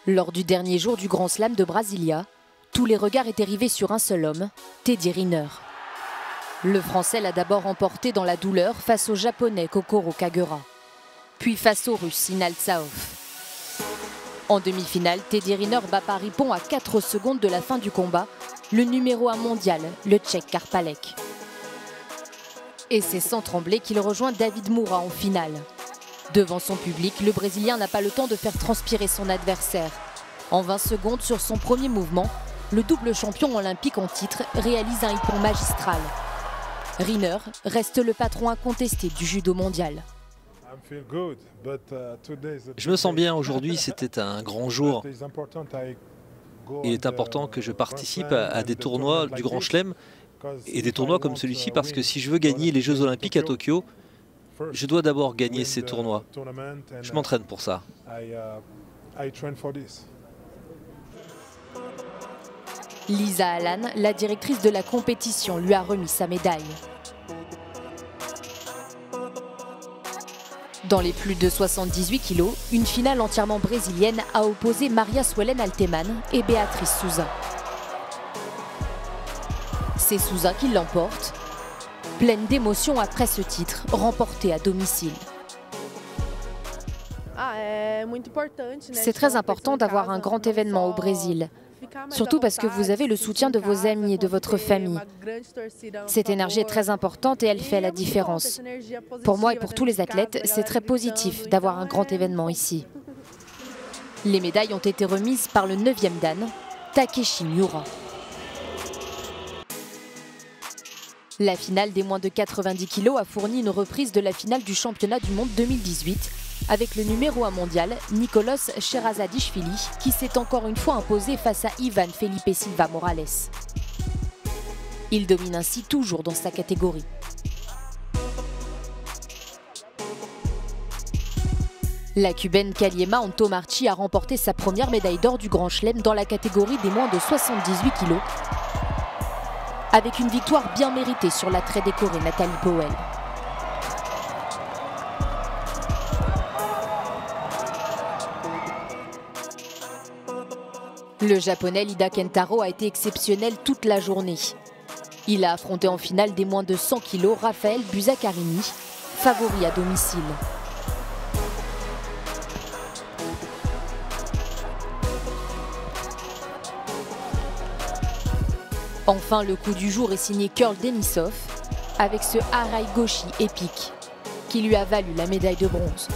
Lors du dernier jour du Grand Slam de Brasilia, tous les regards étaient rivés sur un seul homme, Teddy Riner. Le Français l'a d'abord emporté dans la douleur face au Japonais Kokoro Kagura, puis face au Russe Sinal Tsaov. En demi-finale, Teddy Riner bat par ippon à 4 secondes de la fin du combat le numéro 1 mondial, le Tchèque Karpalek. Et c'est sans trembler qu'il rejoint David Moura en finale. Devant son public, le Brésilien n'a pas le temps de faire transpirer son adversaire. En 20 secondes, sur son premier mouvement, le double champion olympique en titre réalise un ippon magistral. Riner reste le patron incontesté du judo mondial. Je me sens bien aujourd'hui, c'était un grand jour. Il est important que je participe à des tournois du Grand Chelem et des tournois comme celui-ci parce que si je veux gagner les Jeux Olympiques à Tokyo, je dois d'abord gagner ces tournois. Je m'entraîne pour ça. Lisa Allan, la directrice de la compétition, lui a remis sa médaille. Dans les plus de 78 kilos, une finale entièrement brésilienne a opposé Maria Suelen Alteman et Béatrice Souza. C'est Souza qui l'emporte, pleine d'émotion après ce titre, remporté à domicile. C'est très important d'avoir un grand événement au Brésil, surtout parce que vous avez le soutien de vos amis et de votre famille. Cette énergie est très importante et elle fait la différence. Pour moi et pour tous les athlètes, c'est très positif d'avoir un grand événement ici. Les médailles ont été remises par le 9e dan, Takeshi Miura. La finale des moins de 90 kg a fourni une reprise de la finale du championnat du monde 2018 avec le numéro 1 mondial, Nicolas Sherazadishvili, qui s'est encore une fois imposé face à Ivan Felipe Silva Morales. Il domine ainsi toujours dans sa catégorie. La Cubaine Kaliema Antomarchi a remporté sa première médaille d'or du Grand Chelem dans la catégorie des moins de 78 kg, avec une victoire bien méritée sur la très décorée Nathalie Powell. Le Japonais Lida Kentaro a été exceptionnel toute la journée. Il a affronté en finale des moins de 100 kg Raphaël Busacarini, favori à domicile. Enfin, le coup du jour est signé Kurl Denisov avec ce Harai Goshi épique qui lui a valu la médaille de bronze.